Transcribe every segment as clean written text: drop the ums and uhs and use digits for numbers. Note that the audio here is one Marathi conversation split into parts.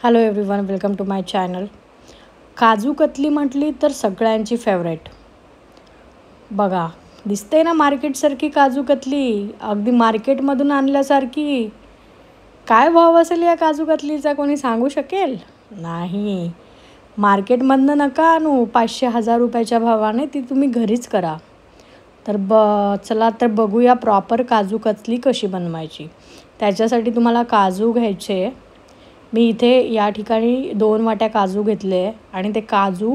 Hello everyone, welcome to my channel. Kaju katli म्हटली तर सगळ्यांची फेवरेट. बघा, दिसते ना मार्केटसारखी काजू कतली, अगदी मार्केटमधून आणल्यासारखी. काय भाव असेल या काजू कतलीचा कोणी सांगू शकेल? नाही, मार्केटमधनं नका आणू. 500-1000 रुपयाच्या भावाने ती तुम्ही घरीच करा. तर चला तर बघूया प्रॉपर काजू कतली कशी बनवायची. त्याच्यासाठी तुम्हाला काजू घ्यायचे. मी इथे या ठिकाणी 2 वाट्या काजू घेतले आणि ते काजू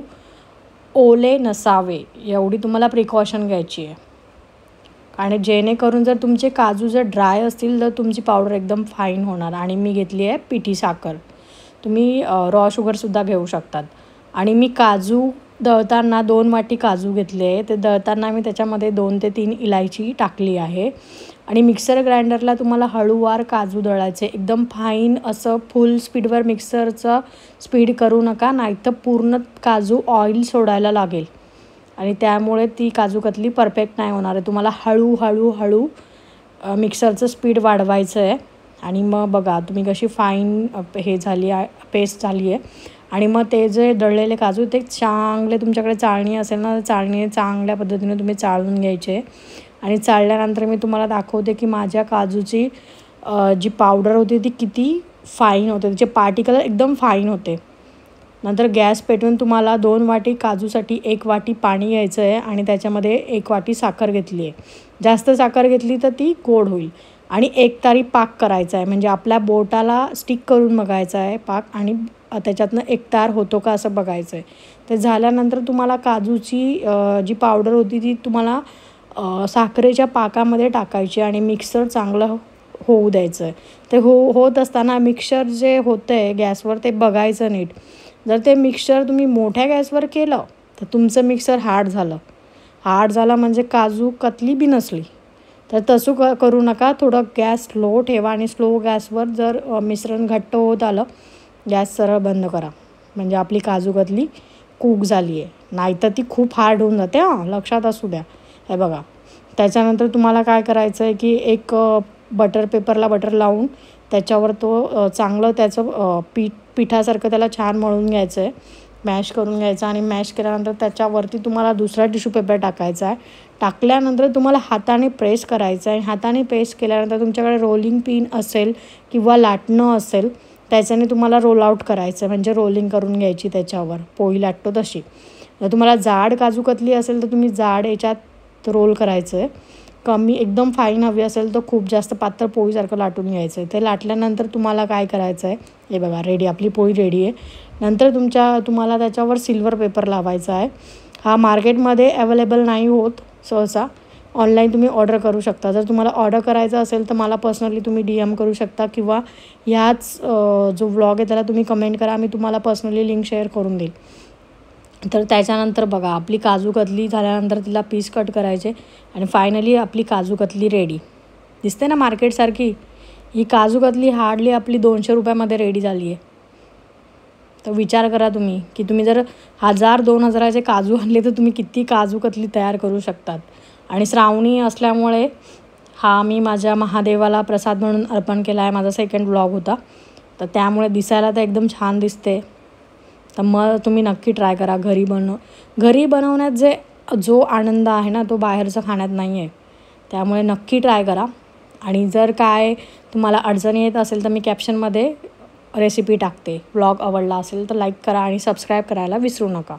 ओले नसावे एवढी तुम्हाला प्रिकॉशन घ्यायची आहे. आणि जेणेकरून जर तुमचे काजू जर ड्राय असतील तर तुमची पावडर एकदम फाईन होणार. आणि मी घेतली आहे पिठी साखर. तुम्ही रॉ शुगरसुद्धा घेऊ शकतात. आणि मी काजू दळताना 2 वाटी काजू घेतले. ते दळताना मी त्याच्यामध्ये 2 ते 3 इलायची टाकली आहे. आणि मिक्सर ग्राइंडरला तुम्हाला हळूवार काजू दळायचे, एकदम फाईन असं. फुल स्पीडवर मिक्सरचं स्पीड करू नका, नाहीतर पूर्ण काजू ऑइल सोडायला लागेल आणि त्यामुळे ती काजू कतली परफेक्ट नाही होणार आहे. तुम्हाला हळू मिक्सरचं स्पीड वाढवायचं आहे. आणि मग बघा तुम्ही कशी फाईन हे झाली आहे, पेस्ट झाली आहे. आणि मग ते जे दळलेले काजू ते चांगले, तुमच्याकडे चाळणी असेल ना, चाळणीने चांगल्या पद्धतीने तुम्ही चाळून घ्यायचे. आणि चाळल्यानंतर मी तुम्हाला दाखवते की माझ्या काजूची जी पावडर होती ती किती फाईन होते, त्याचे पार्टिकल एकदम फाईन होते. नंतर गॅस पेटवून तुम्हाला 2 वाटी काजूसाठी 1 वाटी पाणी घ्यायचं आहे आणि त्याच्यामध्ये 1 वाटी साखर घेतली आहे. जास्त साखर घेतली तर ती गोड होईल. आणि 1 तारी पाक करायचा आहे, म्हणजे आपल्या बोटाला स्टिक करून बघायचा आहे पाक आणि त्याच्यातनं एकतार होतो का असं बघायचं आहे. ते झाल्यानंतर तुम्हाला काजूची जी पावडर होती ती तुम्हाला साखरेच्या पाकामध्ये टाकायची आणि मिक्सर चांगलं होऊ द्यायचं आहे. ते होत असताना मिक्सर जे होतं आहे गॅसवर ते बघायचं नीट. जर ते मिक्सर तुम्ही मोठ्या गॅसवर केलं तर तुमचं मिक्सर हार्ड झालं म्हणजे काजू कतली बी नसली. तर तसं करू नका. थोडं गॅस स्लो ठेवा आणि स्लो गॅसवर जर मिश्रण घट्ट होत आलं, गॅस सरळ बंद करा, म्हणजे आपली काजू कतली कूक झाली आहे. नाहीतर ती खूप हार्ड होऊन जाते. लक्षात असू द्या. हे बघा, त्याच्यानंतर तुम्हाला काय करायचं आहे की एक पेपरला बटर लावून त्याच्यावर तो चांगलं त्याचं पिठासारखं त्याला छान मळून घ्यायचं आहे, मॅश करून घ्यायचं. आणि मॅश केल्यानंतर त्याच्यावरती तुम्हाला दुसरा टिश्यू पेपर टाकायचा आहे. टाकल्यानंतर तुम्हाला हाताने प्रेस करायचं आहे. हाताने प्रेस केल्यानंतर तुमच्याकडे रोलिंग पिन असेल किंवा लाटणं असेल त्याच्याने तुम्हाला रोल आउट करायचं, म्हणजे रोलिंग करून घ्यायची त्याच्यावर, पोळी लाटतो तशी. जर तुम्हाला जाड काजू कतली असेल तर तुम्ही जाड याच्यात रोल करायचं आहे. कमी एकदम फाईन हवी असेल तर खूप जास्त पातळ पोळीसारखं लाटून घ्यायचं आहे. ते लाटल्यानंतर तुम्हाला काय करायचं आहे, हे बघा रेडी, आपली पोळी रेडी आहे. नंतर तुम्हाला त्याच्यावर सिल्वर पेपर लावायचा आहे. हा मार्केटमध्ये अवेलेबल नाही होत सहसा. ऑनलाईन तुम्ही ऑर्डर करू शकता. जर तुम्हाला ऑर्डर करायचं असेल तर मला पर्सनली तुम्ही DM करू शकता किंवा ह्याच जो व्लॉग आहे त्याला तुम्ही कमेंट करा, मी तुम्हाला पर्सनली लिंक शेअर करून देईल. तर त्याच्यानंतर बघा आपली काजू कतली झाल्यानंतर तिला पीस कट करायचे आणि फायनली आपली काजू कतली रेडी. दिसते ना मार्केटसारखी. ही काजू कतली हार्डली आपली 200 रुपयामध्ये रेडी झाली आहे. तर विचार करा तुम्ही की तुम्ही जर 1000-2000चे काजू आणले तर तुम्ही किती काजू कतली तयार करू शकतात. आणि श्रावणी असल्यामुळे हा मी माझ्या महादेवाला प्रसाद म्हणून अर्पण केला आहे. माझा सेकंड व्लॉग होता, तर त्यामुळे दिसायला तर एकदम छान दिसते. तर मग तुम्ही नक्की ट्राय करा. घरी बनवण्यात जो आनंद आहे ना तो बाहेरचं खाण्यात नाही आहे. त्यामुळे नक्की ट्राय करा. आणि जर काय तुम्हाला अडचणी येत असेल तर मी कॅप्शनमध्ये रेसिपी टाकते. व्लॉग आवडला असेल तर लाईक करा आणि सबस्क्राईब करायला विसरू नका.